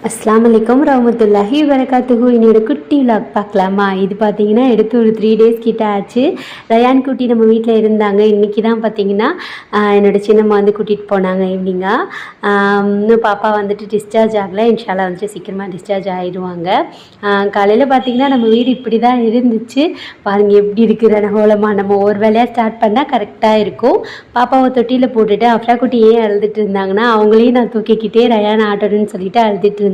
அஸ்ஸலாமு அலைக்கும் ரஹ்மத்துல்லாஹி வரகாத்துஹு. என்னோட குட்டி விலாக் பார்க்கலாமா? இது பார்த்தீங்கன்னா எடுத்து ஒரு 3 டேஸ் கிட்ட ஆச்சு. ரயான் குட்டி நம்ம வீட்டில் இருந்தாங்க. இன்றைக்கி தான் பார்த்தீங்கன்னா என்னோடய சின்னம்மா வந்து கூட்டிகிட்டு போனாங்க ஈவினிங்காக. இன்னும் பாப்பா வந்துட்டு டிஸ்சார்ஜ் ஆகலை. இன்ஷால்லா வந்துட்டு சீக்கிரமாக டிஸ்சார்ஜ் ஆகிடுவாங்க. காலையில் பார்த்தீங்கன்னா நம்ம வீடு இப்படி தான் இருந்துச்சு. பாருங்கள் எப்படி இருக்குது ரணகோலமாக. நம்ம ஒரு வேலையாக ஸ்டார்ட் பண்ணால் கரெக்டாக இருக்கும். பாப்பாவை தொட்டியில் போட்டுட்டு அஃப்ரா குட்டி ஏன் அழுதுட்டு இருந்தாங்கன்னா அவங்களையும் நான் தூக்கிக்கிட்டே ரயான் ஆட்டணும்னு சொல்லிட்டு அழுதுட்டு இருந்தா.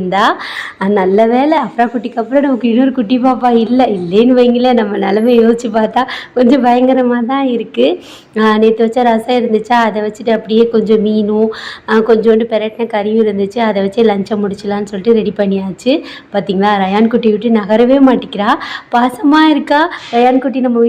நல்ல வேலை அஃப்ரா குட்டிக்கு அப்புறம் நமக்கு இன்னொரு குட்டி பாப்பா இல்லைன்னு வைங்களேன். நம்ம நிலமை யோசிச்சு பார்த்தா கொஞ்சம் பயங்கரமாக தான் இருக்குது. நேற்று வச்ச ரசம் இருந்துச்சா, அதை வச்சுட்டு அப்படியே கொஞ்சம் மீனும் கொஞ்சோண்டு பெரட்டின கறியும் இருந்துச்சு. அதை வச்சு லஞ்சை முடிச்சலான்னு சொல்லிட்டு ரெடி பண்ணியாச்சு. பார்த்திங்களா, ரயான் குட்டி விட்டு நகரவே மாட்டிக்கிறா. பாசமாக இருக்கா. ரயான் குட்டி நம்ம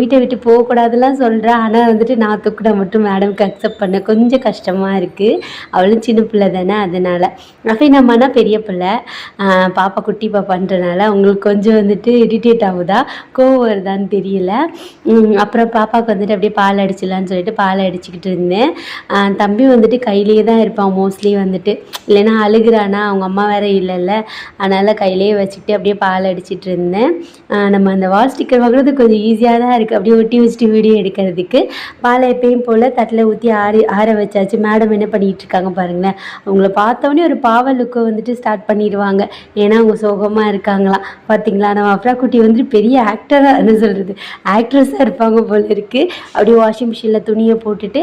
வீட்டை விட்டு போகக்கூடாதுலாம் சொல்கிறா. ஆனால் வந்துட்டு நான் தூக்கிட மட்டும் மேடம்க்கு அக்செப்ட் பண்ண கொஞ்சம் கஷ்டமாக இருக்குது. அவளும் சின்ன பிள்ளை தானே, அதனால் ரஃபீனாம்மானா பெரிய பிள்ளை, பாப்பா குட்டி பாப்பான்றனால அவங்களுக்கு கொஞ்சம் வந்துட்டு இரிட்டேட் ஆகுதா, கோவம் வருதான்னு தெரியல. அப்புறம் பாப்பாவுக்கு வந்துட்டு அப்படியே பால் அடிச்சிடலான்னு சொல்லிட்டு பால் அடிச்சுக்கிட்டு இருந்தேன். தம்பி வந்துட்டு கையிலேயே தான் இருப்பான் மோஸ்ட்லி வந்துட்டு, இல்லைன்னா அழுகிறானா, அவங்க அம்மா வேறு இல்லைல்ல, அதனால் கையிலேயே வச்சுக்கிட்டு அப்படியே பால் அடிச்சிட்டு இருந்தேன். நம்ம அந்த வால் ஸ்டிக்கர் வாங்குறது கொஞ்சம் ஈஸியாக தான் இருக்குது, அப்படியே ஒட்டி வச்சுட்டு வீடியோ எடுக்கிறதுக்கு. பாலை எப்பயும் போல் தட்டில் ஊற்றி ஆற வச்சாச்சு. மேடம் என்ன பண்ணிகிட்டு இருக்காங்க பாருங்களேன். அவங்கள பார்த்தோன்னே ஒரு பாவலுக்கு வந்துட்டு ஸ்டார்ட் பண்ணிடுவாங்க. ஏன்னா அவங்க சோகமாக இருக்காங்களாம். பார்த்தீங்களா, நம்ம அஃப்ரா குட்டி வந்துட்டு பெரிய ஆக்டராக என்ன சொல்கிறது, ஆக்ட்ரஸாக இருப்பாங்க போல் இருக்குது. அப்படியே வாஷிங் மிஷினில் துணியை போட்டுட்டு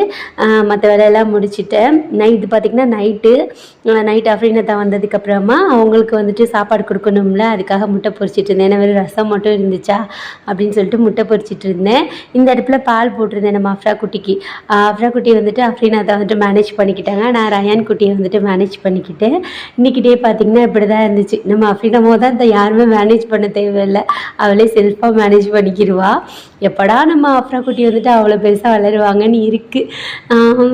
மற்ற வேலையெல்லாம் முடிச்சுட்டேன். நைட்டு பார்த்திங்கன்னா நைட் அஃப்ரீனத்தா வந்ததுக்கப்புறமா அவங்களுக்கு வந்துட்டு சாப்பாடு கொடுக்கணும்ல, அதுக்காக முட்டை பொரிச்சிட்டு இருந்தேன். ஏன்னா வெறும் ரசம் மட்டும் இருந்துச்சா அப்படின்னு சொல்லிட்டு முட்டை பொரிச்சிட்டு இருந்தேன். இந்த இடத்துல பால் போட்டிருந்தேன் நம்ம அஃப்ரா குட்டிக்கு. அஃப்ரா குட்டி வந்துட்டு அஃப்ரீனத்தா வந்துட்டு மேனேஜ் பண்ணிக்கிட்டாங்க. நான் ரயான் குட்டியை வந்துட்டு மேனேஜ் பண்ணிக்கிட்டேன். இன்றைக்கி டே பார்த்திங்கன்னா இப்படி தான் இருந்துச்சு. நம்ம அஃப்ரீனாமோ தான் இந்த யாருமே மேனேஜ் பண்ண தேவையில்லை, அவளே செல்ஃபாக மேனேஜ் பண்ணிக்கிடுவா. எப்படா நம்ம அஃப்ரா குட்டி வந்துட்டு அவ்வளோ பெருசாக வளருவாங்கன்னு இருக்குது.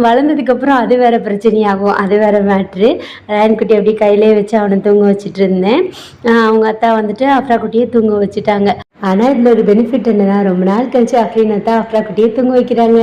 வளர்ந்ததுக்கப்புறம் அது வேறு பிரச்சனையாகும், அது வேறு மேட்ரு. ரயான் குட்டி அப்படியே கையிலே வச்சு அவனை தூங்க வச்சுட்டு இருந்தேன். அவங்க அத்தா வந்துட்டு அஃப்ரா குட்டியை தூங்க வச்சுட்டாங்க. ஆனால் இதில் ஒரு பெனிஃபிட் என்னன்னா, ரொம்ப நாள் கழிச்சு அஃப்ரீனத்தா அஃப்ரா குட்டியை தூங்க வைக்கிறாங்க.